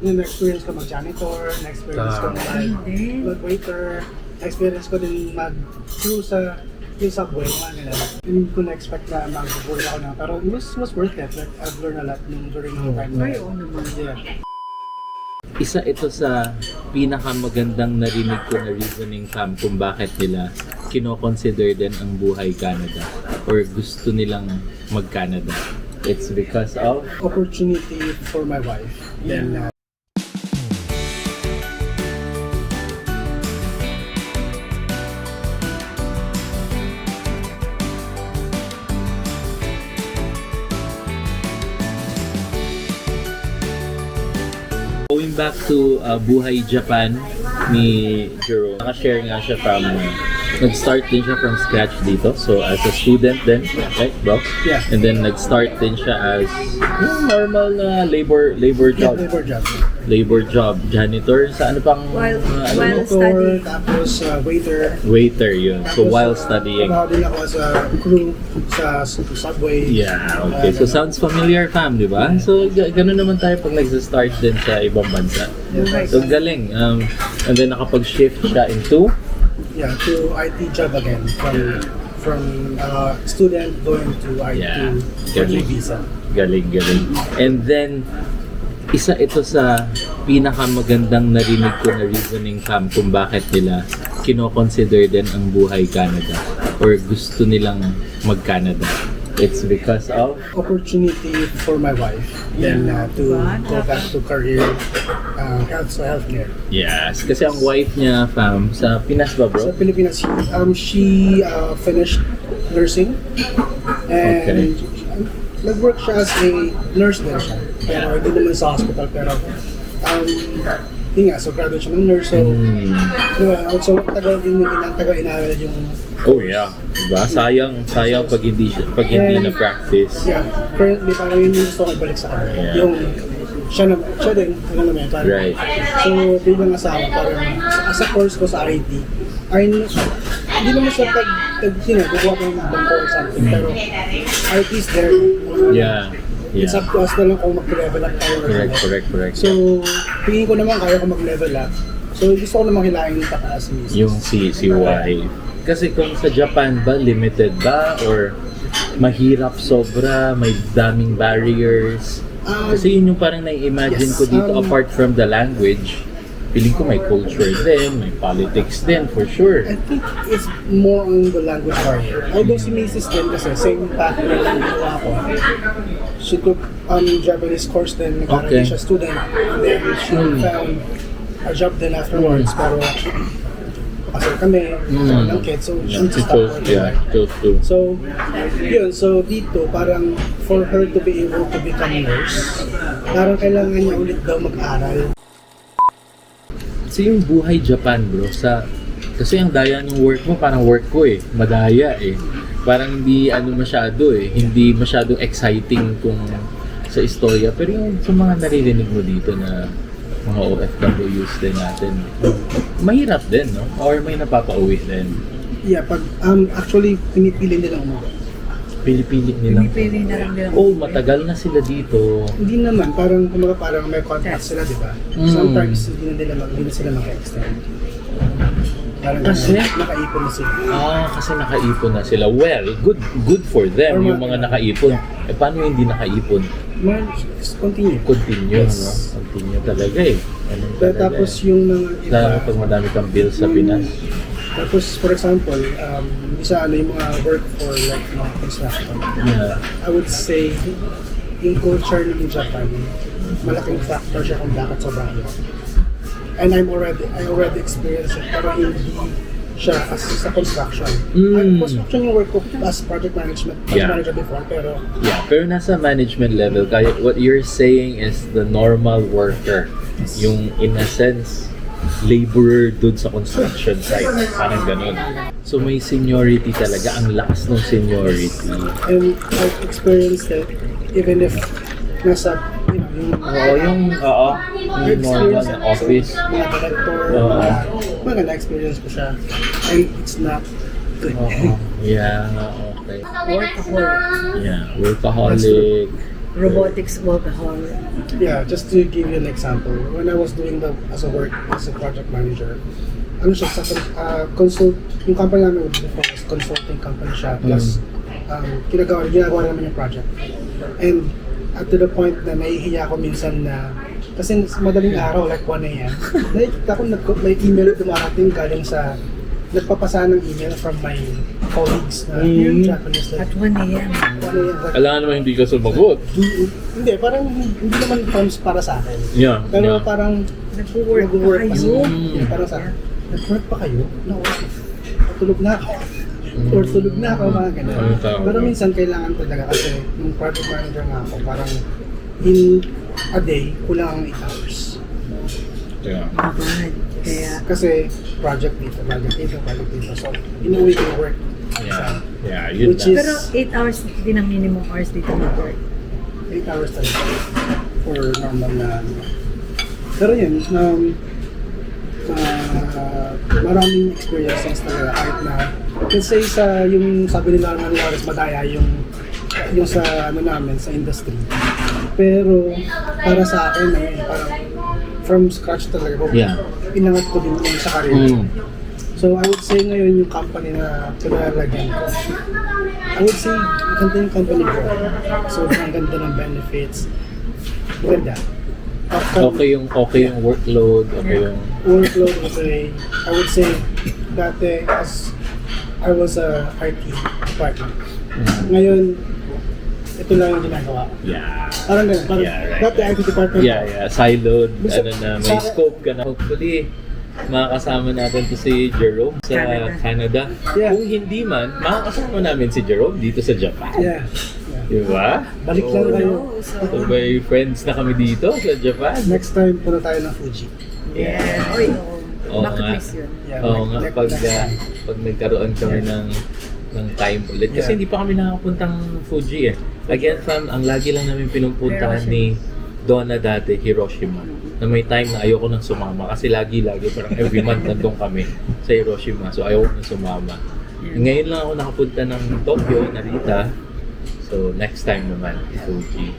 Na-experience ko mag-janitor, na-experience ko mag-waiter, na-experience ko din mag-crew sa yung subway, mga ganun. Hindi ko na-expect na mag-work ako na, pero it was worth it. Like, I've learned a lot during the time. Ay, oo naman. Yeah. Isa ito sa pinakamagandang narinig ko na reasoning fam kung bakit nila kino-consider din ang buhay Canada or gusto nilang mag-Canada. It's because of Opportunity for my wife. Then, going back to Buhay Japan ni Jerome. Naka-share nga siya from nag-start din siya from scratch dito. So as a student din, right, bro? Yeah. And then nag-start din siya as yung normal na labor yeah, job. labor job. Labor job, janitor sa ano pang While Motor, studying. tapos waiter. waiter yun. So Tapos, while studying. trabaho din ako sa crew sa subway. Yeah, okay. So sounds familiar fam, di ba? So ganun naman tayo pag nag-start din sa ibang bansa. Yeah, So galing. And then nakapag-shift siya into yeah, to IT job again. From student going to IT Yeah, working galing. visa. Galing. And then, isa ito sa pinakamagandang narinig ko na reasoning fam kung bakit nila kino-consider din ang buhay Canada or gusto nilang mag-Canada. It's because of Opportunity for my wife. Then to go back to career, healthcare. yes, kasi ang wife niya fam sa Pinas ba Sa bro? Pilipinas, she finished nursing and nag-work siya as a nurse din siya. Pero hindi naman sa hospital, pero yun nga, so graduate siya ng nurse. So, also taga-inaral yung Oh yeah, diba? Sayang pag hindi And- na practice. yeah, currently parang yun yung gusto ko ibalik sa kanya. Yeah. Yung siya din, ano naman, parang, Right. So, bilang asawa, parang sa course ko sa IT, hindi naman siya gumawa ko ng bangko or something, pero IT is there. Yeah. It's up to us na lang kung mag-level up tayo. Correct. So, tingin ko naman kaya ko mag-level up. So, gusto ko naman hilahin yung pataas ni Mrs. Yung si wife. Kasi kung sa Japan ba, limited ba? Or mahirap sobra, may daming barriers? Kasi yun yung parang nai-imagine Yes, ko dito apart from the language. Feeling ko may culture din, may politics din for sure. I think it's more on the language barrier. Although si Mrs. din kasi, same pattern lang ginawa ko. She took Japanese course din, nag-aaral siya student. And then she found a job din afterwards. Pero kasi kami, ng kids, so she stopped working. Chose to. So, yun. So, dito, parang for her to be able to become nurse, parang kailangan niya ulit daw mag-aral. Kasi yung buhay Japan bro, kasi ang daya ng work mo, parang work ko madaya Parang hindi hindi masyadong exciting kung sa istorya. Pero yung sa mga naririnig mo dito na mga OFWs din natin, mahirap din, no? Or may napapauwi din. Yeah, actually, pinipili nila umuwi. Pili-pili nilang. Pinipili na lang nila. Oh, matagal na sila dito. Hindi naman, parang may contract sila, di ba? Sometimes hindi na sila mag-extend. Parang Kasi? nakaipon na sila. Kasi nakaipon na sila. Well, good for them, yung mga nakaipon. Paano yung hindi nakaipon? Continue. Continue, Yes. no? Continue talaga Ganun Pero talaga tapos yung mga iba, Lalo pag madami kang bills sa Pinas. tapos for example, yung mga work for like mga construction. Yeah. I would say, yung culture ng Japan, malaking factor siya kung bakit sobrang hirap. And I already experienced it, pero hindi siya as sa construction. Construction yung work ko as project manager before, pero Yeah, pero nasa management level, kaya what you're saying is the normal worker. Yung in a sense, laborer dun sa construction site. Parang ganun. So may seniority talaga. Ang lakas ng seniority. and I've experienced it even if nasa Yung normal na office. mga director, mga na-experience ko siya, and it's not good. Yeah, okay. Workaholic. Yeah, workaholic. robotics workahol. Yeah, just to give you an example, when I was doing as a project manager, ano siya, yung company namin before was consulting company siya, plus ginagawa namin yung project. And to the point na nahihiya ako minsan na, kasi madaling araw, like 1 a.m., nakikita ko may email dumarating galing sa, nagpapasa ng email from my colleagues na Japanese. At 1 a.m. 1 a.m. like, Kailangan naman hindi ka sumagot. hindi, parang hindi naman terms para sa akin. Yeah. Pero yeah. parang Nag-work pa pa kayo. sila. Yeah, parang sa nag-work pa kayo? No, tulog na ako. Or tulog na ako, mga ganun. Ano tawag? Pero minsan kailangan talaga kasi yung project manager nga ako, parang in a day, kulang ang 8 hours. Yeah. Bad. Kaya, Kasi project dito. So, inuwi ko yung work. Yeah. Yeah, yun Which na. is- pero 8 hours din ang minimum hours dito mag-work. 8 hours talaga for normal na pero yun, maraming experiences talaga kahit na let's say sa yung sabi nila ng Lawrence madaya yung sa ano namin sa industry pero para sa akin parang from scratch talaga ko inangat ko din yung sa career so I would say ngayon yung company na pinalagyan ko I would say maganda yung company ko so ang ganda ng benefits maganda. Okay yung workload, okay yung Workload kasi I would say dati as I was a IT department. Ngayon, ito lang yung ginagawa ko. yeah. Parang ganun. Parang Yeah, right, dati IT department. Yeah, siloed, Basta- ano na, may sa- scope ka na. Hopefully, makakasama natin to si Jerome sa Canada. Yeah. Kung hindi man, makakasama namin si Jerome dito sa Japan. Yeah. Diba? Balik lang tayo. So may friends na kami dito sa Japan. Next time, punta tayo ng Fuji. Yeah. Oy, Oo bucket nga. list yun. Yeah, Oo nga, next pag time. nagkaroon kami ng time ulit. Kasi Yeah. hindi pa kami nakapuntang Fuji eh. Again, fam, ang lagi lang namin pinupuntahan ni Donna dati, Hiroshima. Na may time na ayoko nang sumama. Kasi lagi, parang every month nandun kami sa Hiroshima. So ayoko nang sumama. Ngayon lang ako nakapunta ng Tokyo, Narita. So next time naman, Fuji.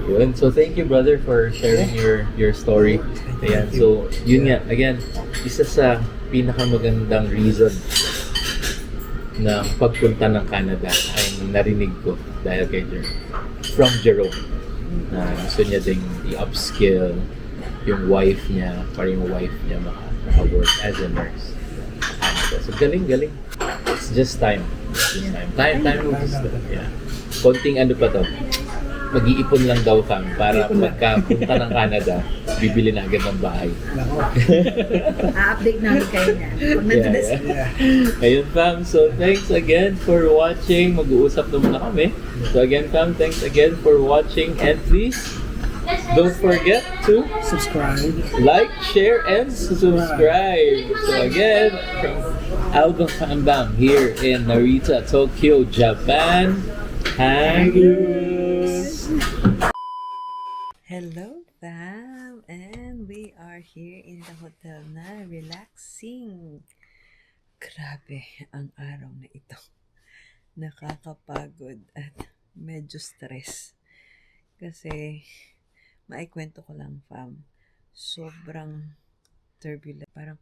Yun. So thank you brother for sharing your story. Ayan. So yun nga, again, isa sa pinakamagandang reason na pagpunta ng Canada ay narinig ko dahil kay Jerome. From Jerome. Na gusto niya ding i-upskill yung wife niya para yung wife niya maka-work as a nurse. Canada. So galing. It's just time. Time will just yeah. Konting ano pa to, mag-iipon lang daw kami para pagkapunta ng Canada, bibili na agad ng bahay. Nako. A-update namin kayo niyan. Pag nandun na sila. Yeah. Ayun fam, so thanks again for watching. Mag-uusap na muna kami. So again fam, thanks again for watching and please don't forget to Subscribe. like, share, and subscribe. So again, from Alba Fambam here in Narita, Tokyo, Japan. Hagus! Hello, fam! And we are here in the hotel na relaxing. Grabe ang araw na ito. Nakakapagod at medyo stress. Kasi, maikwento ko lang, fam. Sobrang turbulent. Parang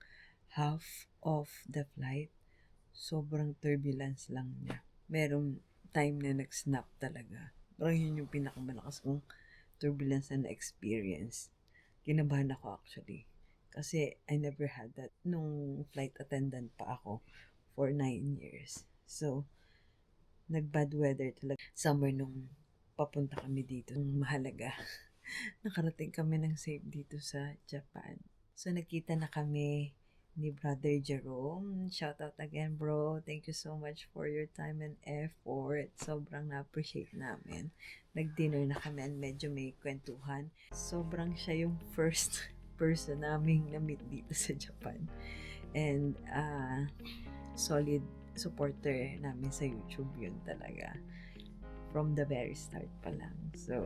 half of the flight, sobrang turbulence lang niya. Merong time na nag-snap talaga. Parang yun yung pinakamalakas kong turbulence na na-experience. Kinabahan ako actually. Kasi I never had that nung flight attendant pa ako for 9 years. So, nag-bad weather talaga. Summer nung papunta kami dito. Nung mahalaga. Nakarating kami ng safe dito sa Japan. So, nagkita na kami ni Brother Jerome. Shout out again, bro. Thank you so much for your time and effort. Sobrang na-appreciate namin. Nag-dinner na kami and medyo may kwentuhan. Sobrang siya yung first person naming na-meet dito sa Japan. And solid supporter namin sa YouTube yun talaga. From the very start pa lang. So,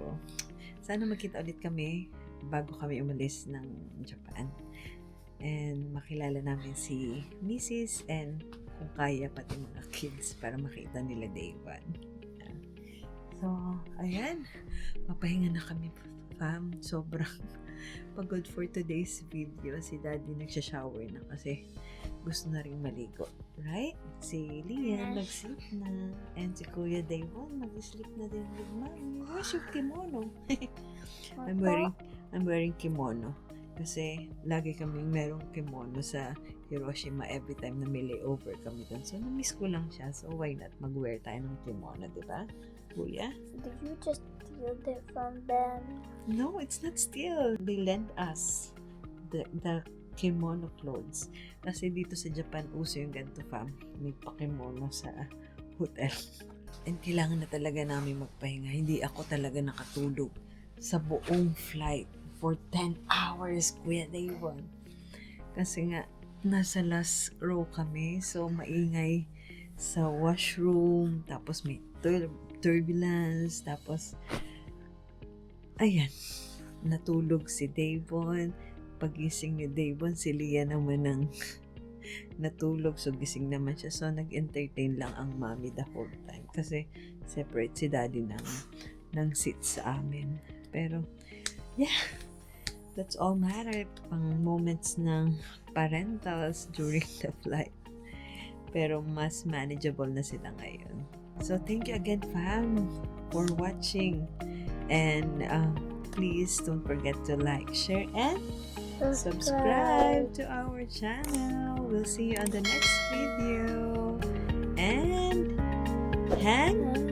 sana magkita ulit kami bago kami umalis ng Japan. And makilala namin si Mrs. and kung kaya pati mga kids para makita nila day one. So So, ayan. Papahinga na kami, fam. Sobrang pagod for today's video. Si Daddy nagsha-shower na kasi gusto na rin maligo. Right? Si Lian nag-sleep na. And si Kuya Dayvon mag-sleep na din with Mommy. Where's your kimono? I'm wearing kimono. Kasi lagi kaming merong kimono sa Hiroshima every time na may layover kami doon. So, na-miss ko lang siya. So, why not mag-wear tayo ng kimono, di ba? Kuya? Did you just steal it from them? No, it's not steal. They lent us the kimono clothes. Kasi dito sa Japan, uso yung ganito, fam. May pakimono sa hotel. And kailangan na talaga namin magpahinga. Hindi ako talaga nakatulog sa buong flight for 10 hours, Kuya Dayvon. Kasi nga, nasa last row kami. So, maingay sa washroom. Tapos may turbulence. Tapos, ayan. Natulog si Dayvon. Pagising ni Dayvon, si Lia naman ang natulog. So, gising naman siya. So, nag-entertain lang ang mommy the whole time. Kasi, separate si daddy ng seat sa amin. Pero, yeah. That's all matter. Pang moments ng parentals during the flight. Pero mas manageable na sila ngayon. So, thank you again, fam, for watching. And please don't forget to like, share, and subscribe to our channel. We'll see you on the next video. And hang